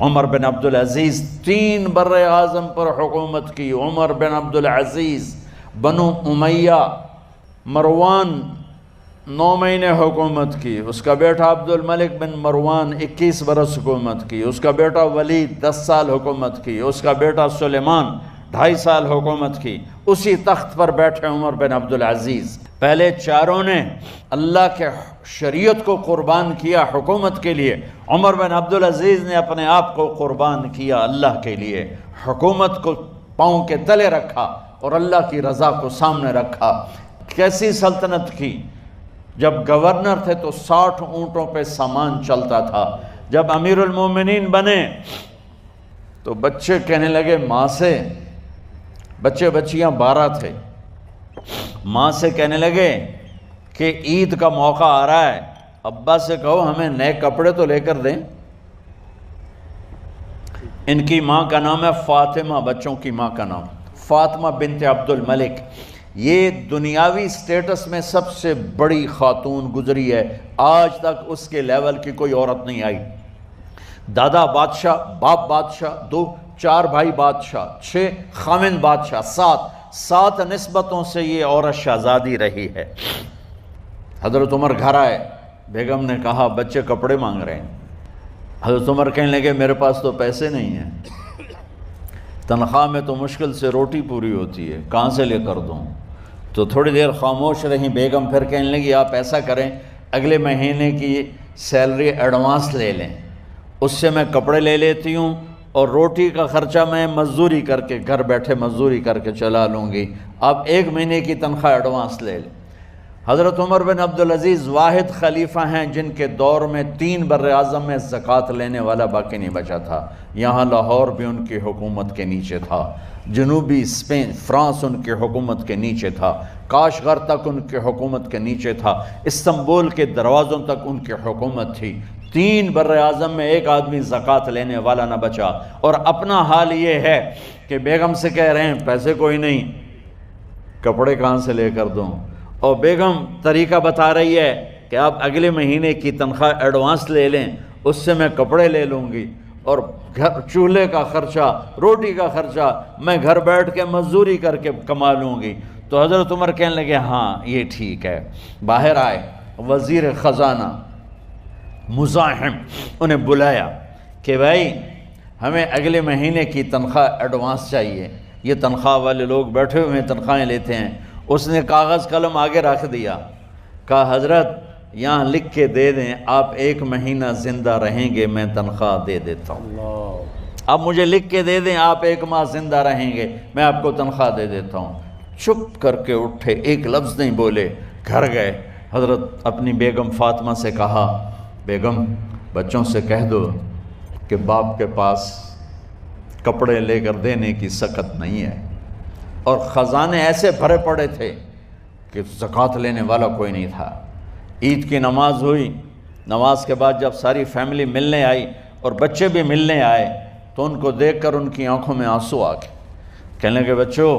عمر بن عبدالعزیز 3 بر اعظم پر حکومت کی. عمر بن عبدالعزیز، بنو امیہ، مروان 9 مہینے حکومت کی. اس کا بیٹا عبد الملک بن مروان 21 برس حکومت کی. اس کا بیٹا ولید 10 سال حکومت کی. اس کا بیٹا سلیمان 2.5 سال حکومت کی. اسی تخت پر بیٹھے عمر بن عبدالعزیز. پہلے چاروں نے اللہ کے شریعت کو قربان کیا حکومت کے لیے. عمر بن عبدالعزیز نے اپنے آپ کو قربان کیا اللہ کے لیے. حکومت کو پاؤں کے تلے رکھا اور اللہ کی رضا کو سامنے رکھا. کیسی سلطنت کی؟ جب گورنر تھے تو 60 اونٹوں پہ سامان چلتا تھا. جب امیر المومنین بنے تو بچے کہنے لگے ماں سے، بچے بچیاں 12 تھے، ماں سے کہنے لگے کہ عید کا موقع آ رہا ہے، ابا سے کہو ہمیں نئے کپڑے تو لے کر دیں. ان کی ماں کا نام ہے فاطمہ، بچوں کی ماں کا نام فاطمہ بنت عبد الملک. یہ دنیاوی سٹیٹس میں سب سے بڑی خاتون گزری ہے. آج تک اس کے لیول کی کوئی عورت نہیں آئی. دادا بادشاہ، باپ بادشاہ، 4 بھائی بادشاہ، 6 خامند بادشاہ، 7 نسبتوں سے یہ عورت شہزادی رہی ہے. حضرت عمر گھر آئے، بیگم نے کہا بچے کپڑے مانگ رہے ہیں. حضرت عمر کہنے لگے میرے پاس تو پیسے نہیں ہیں، تنخواہ میں تو مشکل سے روٹی پوری ہوتی ہے، کہاں سے لے کر دوں؟ تو تھوڑی دیر خاموش رہیں. بیگم پھر کہنے لگی آپ ایسا کریں، اگلے مہینے کی سیلری ایڈوانس لے لیں، اس سے میں کپڑے لے لیتی ہوں اور روٹی کا خرچہ میں مزدوری کر کے گھر بیٹھے مزدوری کر کے چلا لوں گی، آپ 1 مہینے کی تنخواہ ایڈوانس لے لیں. حضرت عمر بن عبدالعزیز واحد خلیفہ ہیں جن کے دور میں 3 بر اعظم میں زکوٰۃ لینے والا باقی نہیں بچا تھا. یہاں لاہور بھی ان کی حکومت کے نیچے تھا، جنوبی اسپین فرانس ان کی حکومت کے نیچے تھا، کاشغر تک ان کی حکومت کے نیچے تھا، استنبول کے دروازوں تک ان کی حکومت تھی. 3 بر اعظم میں ایک آدمی زکوٰۃ لینے والا نہ بچا. اور اپنا حال یہ ہے کہ بیگم سے کہہ رہے ہیں پیسے کوئی نہیں، کپڑے کہاں سے لے کر دوں؟ اور بیگم طریقہ بتا رہی ہے کہ آپ اگلے مہینے کی تنخواہ ایڈوانس لے لیں، اس سے میں کپڑے لے لوں گی اور چولہے کا خرچہ، روٹی کا خرچہ میں گھر بیٹھ کے مزدوری کر کے کما لوں گی. تو حضرت عمر کہنے لگے ہاں یہ ٹھیک ہے. باہر آئے وزیر خزانہ مزاحم، انہیں بلایا کہ بھائی ہمیں اگلے مہینے کی تنخواہ ایڈوانس چاہیے. یہ تنخواہ والے لوگ بیٹھے ہوئے تنخواہیں لیتے ہیں. اس نے کاغذ قلم آگے رکھ دیا، کہا حضرت یہاں لکھ کے دے دیں آپ 1 مہینہ زندہ رہیں گے میں تنخواہ دے دیتا ہوں. اب مجھے لکھ کے دے دیں آپ 1 ماہ زندہ رہیں گے میں آپ کو تنخواہ دے دیتا ہوں. چپ کر کے اٹھے، ایک لفظ نہیں بولے، گھر گئے. حضرت اپنی بیگم فاطمہ سے کہا بیگم بچوں سے کہہ دو کہ باپ کے پاس کپڑے لے کر دینے کی سکت نہیں ہے. اور خزانے ایسے بھرے پڑے تھے کہ زکوٰۃ لینے والا کوئی نہیں تھا. عید کی نماز ہوئی، نماز کے بعد جب ساری فیملی ملنے آئی اور بچے بھی ملنے آئے تو ان کو دیکھ کر ان کی آنکھوں میں آنسو آ گئے. کہنے لگے بچوں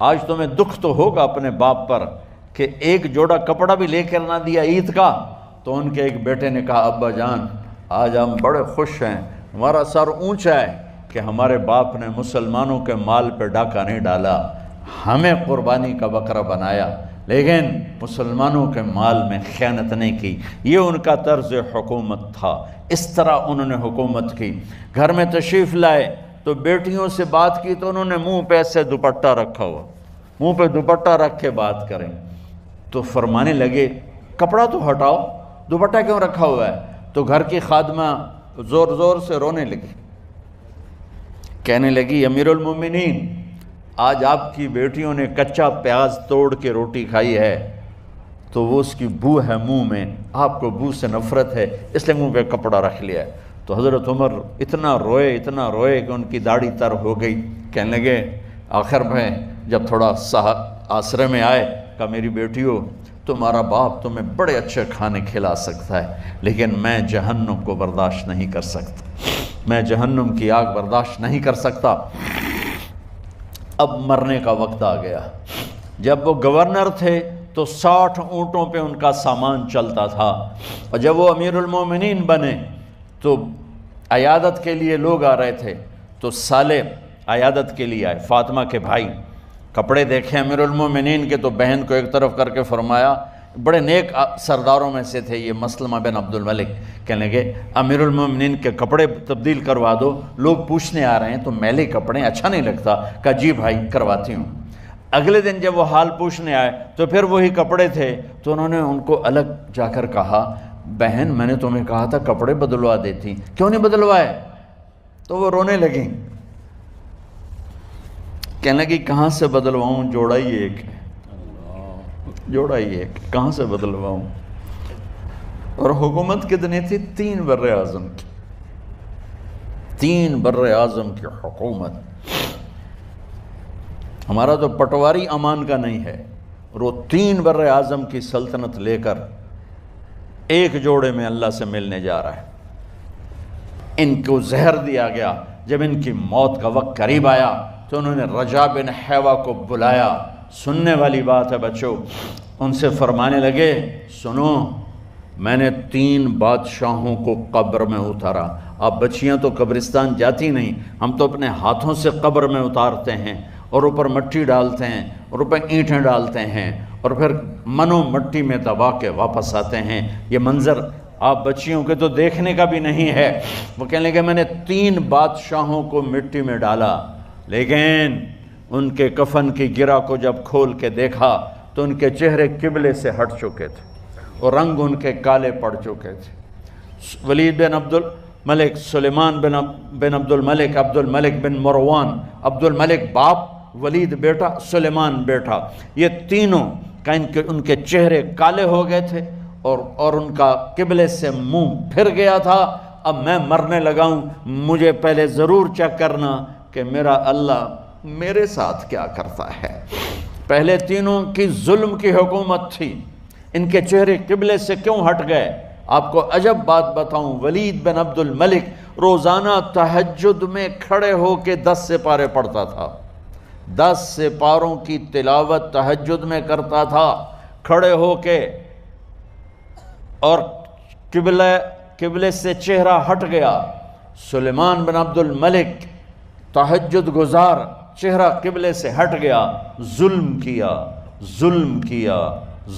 آج تمہیں دکھ تو ہوگا اپنے باپ پر کہ ایک جوڑا کپڑا بھی لے کر نہ دیا عید کا. تو ان کے ایک بیٹے نے کہا ابا جان آج ہم بڑے خوش ہیں، ہمارا سر اونچا ہے کہ ہمارے باپ نے مسلمانوں کے مال پہ ڈاکہ نہیں ڈالا، ہمیں قربانی کا بکرا بنایا لیکن مسلمانوں کے مال میں خیانت نہیں کی. یہ ان کا طرز حکومت تھا، اس طرح انہوں نے حکومت کی. گھر میں تشریف لائے تو بیٹیوں سے بات کی تو انہوں نے منہ پہ ایسے دوپٹہ رکھا ہوا، منہ پہ دوپٹہ رکھ کے بات کریں. تو فرمانے لگے کپڑا تو ہٹاؤ، دوپٹہ کیوں رکھا ہوا ہے؟ تو گھر کی خادمہ زور زور سے رونے لگی، کہنے لگی امیر المومنین آج آپ کی بیٹیوں نے کچا پیاز توڑ کے روٹی کھائی ہے تو وہ اس کی بو ہے منہ میں، آپ کو بو سے نفرت ہے اس لیے منہ پہ کپڑا رکھ لیا ہے. تو حضرت عمر اتنا روئے کہ ان کی داڑھی تر ہو گئی. کہنے لگے آخر میں جب تھوڑا آسرے میں آئے کہا میری بیٹیوں تمہارا باپ تمہیں بڑے اچھے کھانے کھلا سکتا ہے لیکن میں جہنم کو برداشت نہیں کر سکتا، میں جہنم کی آگ برداشت نہیں کر سکتا. اب مرنے کا وقت آ گیا. جب وہ گورنر تھے تو 60 اونٹوں پہ ان کا سامان چلتا تھا، اور جب وہ امیر المومنین بنے تو عیادت کے لیے لوگ آ رہے تھے تو صالح عیادت کے لیے آئے، فاطمہ کے بھائی، کپڑے دیکھے امیر المومنین کے تو بہن کو ایک طرف کر کے فرمایا، بڑے نیک سرداروں میں سے تھے یہ مسلمہ بن عبد الملک، کہنے لگے امیر المومنین کے کپڑے تبدیل کروا دو، لوگ پوچھنے آ رہے ہیں تو میلے کپڑے اچھا نہیں لگتا، کہا جی بھائی کرواتی ہوں۔ اگلے دن جب وہ حال پوچھنے آئے تو پھر وہی کپڑے تھے، تو انہوں نے ان کو الگ جا کر کہا بہن میں نے تمہیں کہا تھا کپڑے بدلوا دیتی، کیوں نہیں بدلوائے؟ تو وہ رونے لگیں، کہنے لگی کہاں سے بدلواؤں، جوڑا ہی ایک ہے، جوڑا ہی ایک، کہاں سے بدلواؤں؟ اور حکومت کتنی تھی؟ 3 بر اعظم کی، 3 بر اعظم کی حکومت۔ ہمارا تو پٹواری امان کا نہیں ہے، اور وہ 3 بر اعظم کی سلطنت لے کر ایک جوڑے میں اللہ سے ملنے جا رہا ہے۔ ان کو زہر دیا گیا، جب ان کی موت کا وقت قریب آیا تو انہوں نے رجا بن حیوہ کو بلایا، سننے والی بات ہے بچوں، ان سے فرمانے لگے سنو میں نے 3 بادشاہوں کو قبر میں اتارا، اب بچیاں تو قبرستان جاتی نہیں، ہم تو اپنے ہاتھوں سے قبر میں اتارتے ہیں اور اوپر مٹی ڈالتے ہیں اور اوپر اینٹیں ڈالتے ہیں اور پھر منو مٹی میں دبا کے واپس آتے ہیں، یہ منظر آپ بچیوں کے تو دیکھنے کا بھی نہیں ہے۔ وہ کہنے لگے میں نے 3 بادشاہوں کو مٹی میں ڈالا، لیکن ان کے کفن کی گرہ کو جب کھول کے دیکھا تو ان کے چہرے قبلے سے ہٹ چکے تھے اور رنگ ان کے کالے پڑ چکے تھے۔ ولید بن عبد الملک، سلیمان بن عبد الملک، عبد الملک بن مروان، عبد الملک باپ، ولید بیٹا، سلیمان بیٹا، یہ تینوں کا ان کے چہرے کالے ہو گئے تھے اور ان کا قبلے سے منہ پھر گیا تھا۔ اب میں مرنے لگا ہوں، مجھے پہلے ضرور چیک کرنا کہ میرا اللہ میرے ساتھ کیا کرتا ہے۔ پہلے تینوں کی ظلم کی حکومت تھی، ان کے چہرے قبلے سے کیوں ہٹ گئے؟ آپ کو عجب بات بتاؤں، ولید بن عبد الملک روزانہ تہجد میں کھڑے ہو کے 10 سپارے پڑھتا تھا، 10 سپاروں کی تلاوت تہجد میں کرتا تھا کھڑے ہو کے، اور قبلے سے چہرہ ہٹ گیا۔ سلیمان بن عبد الملک تہجد گزار، چہرہ قبلے سے ہٹ گیا، ظلم کیا، ظلم کیا،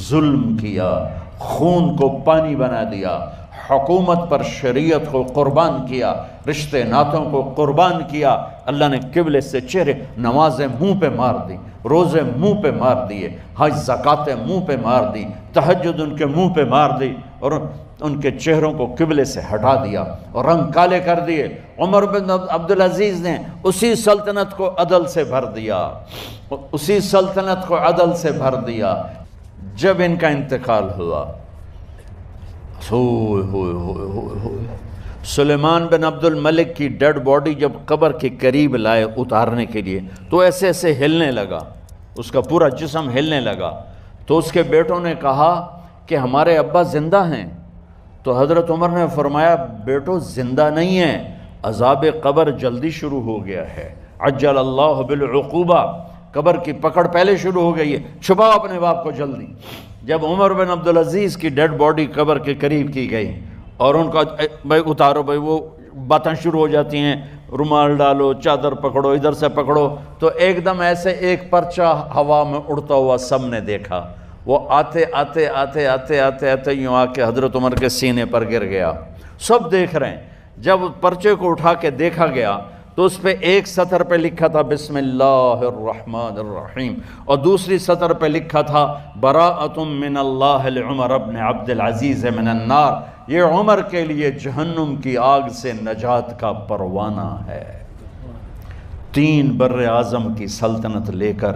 ظلم کیا، خون کو پانی بنا دیا، حکومت پر شریعت کو قربان کیا، رشتے ناتوں کو قربان کیا۔ اللہ نے قبلے سے چہرے، نمازیں منہ پہ مار دی، روزے منہ پہ مار دیے، حج زکاتیں منہ پہ مار دی، تہجد ان کے منہ پہ مار دی، اور ان کے چہروں کو قبلے سے ہٹا دیا اور رنگ کالے کر دیے۔ عمر بن عبدالعزیز نے اسی سلطنت کو عدل سے بھر دیا، اسی سلطنت کو عدل سے بھر دیا۔ جب ان کا انتقال ہوا، سلیمان بن عبد الملک کی ڈیڈ باڈی جب قبر کے قریب لائے اتارنے کے لیے تو ایسے ایسے ہلنے لگا، اس کا پورا جسم ہلنے لگا، تو اس کے بیٹوں نے کہا کہ ہمارے ابا زندہ ہیں، تو حضرت عمر نے فرمایا بیٹو زندہ نہیں ہیں، عذاب قبر جلدی شروع ہو گیا ہے، عجل اللہ بالعقوبہ، قبر کی پکڑ پہلے شروع ہو گئی ہے، چھپاؤ اپنے باپ کو جلدی۔ جب عمر بن عبدالعزیز کی ڈیڈ باڈی قبر کے قریب کی گئی اور ان کا بھائی اتارو، بھائی وہ باتیں شروع ہو جاتی ہیں، رومال ڈالو، چادر پکڑو، ادھر سے پکڑو، تو ایک دم ایسے ایک پرچہ ہوا میں اڑتا ہوا سب نے دیکھا، وہ آتے آتے آتے آتے آتے آتے یوں آ کے حضرت عمر کے سینے پر گر گیا، سب دیکھ رہے ہیں۔ جب پرچے کو اٹھا کے دیکھا گیا تو اس پہ ایک سطر پہ لکھا تھا بسم اللہ الرحمن الرحیم، اور دوسری سطر پہ لکھا تھا براءۃ من اللہ لعمر بن عبد العزیز من النار، یہ عمر کے لیے جہنم کی آگ سے نجات کا پروانہ ہے۔ 3 بر اعظم کی سلطنت لے کر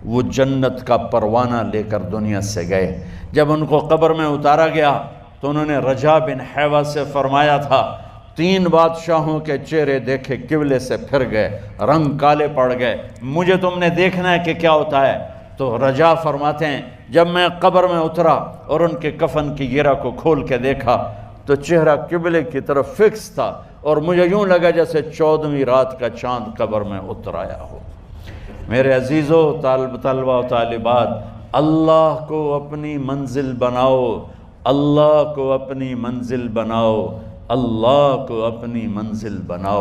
وہ جنت کا پروانہ لے کر دنیا سے گئے۔ جب ان کو قبر میں اتارا گیا تو انہوں نے رجا بن حیوہ سے فرمایا تھا 3 بادشاہوں کے چہرے دیکھے قبلے سے پھر گئے، رنگ کالے پڑ گئے، مجھے تم نے دیکھنا ہے کہ کیا ہوتا ہے۔ تو رجا فرماتے ہیں جب میں قبر میں اترا اور ان کے کفن کی گرہ کو کھول کے دیکھا تو چہرہ قبلے کی طرف فکس تھا، اور مجھے یوں لگا جیسے 14ویں رات کا چاند قبر میں اتر آیا ہو۔ میرے عزیزو، طلبہ و طالبات، اللہ کو اپنی منزل بناؤ، اللہ کو اپنی منزل بناؤ، اللہ کو اپنی منزل بناؤ۔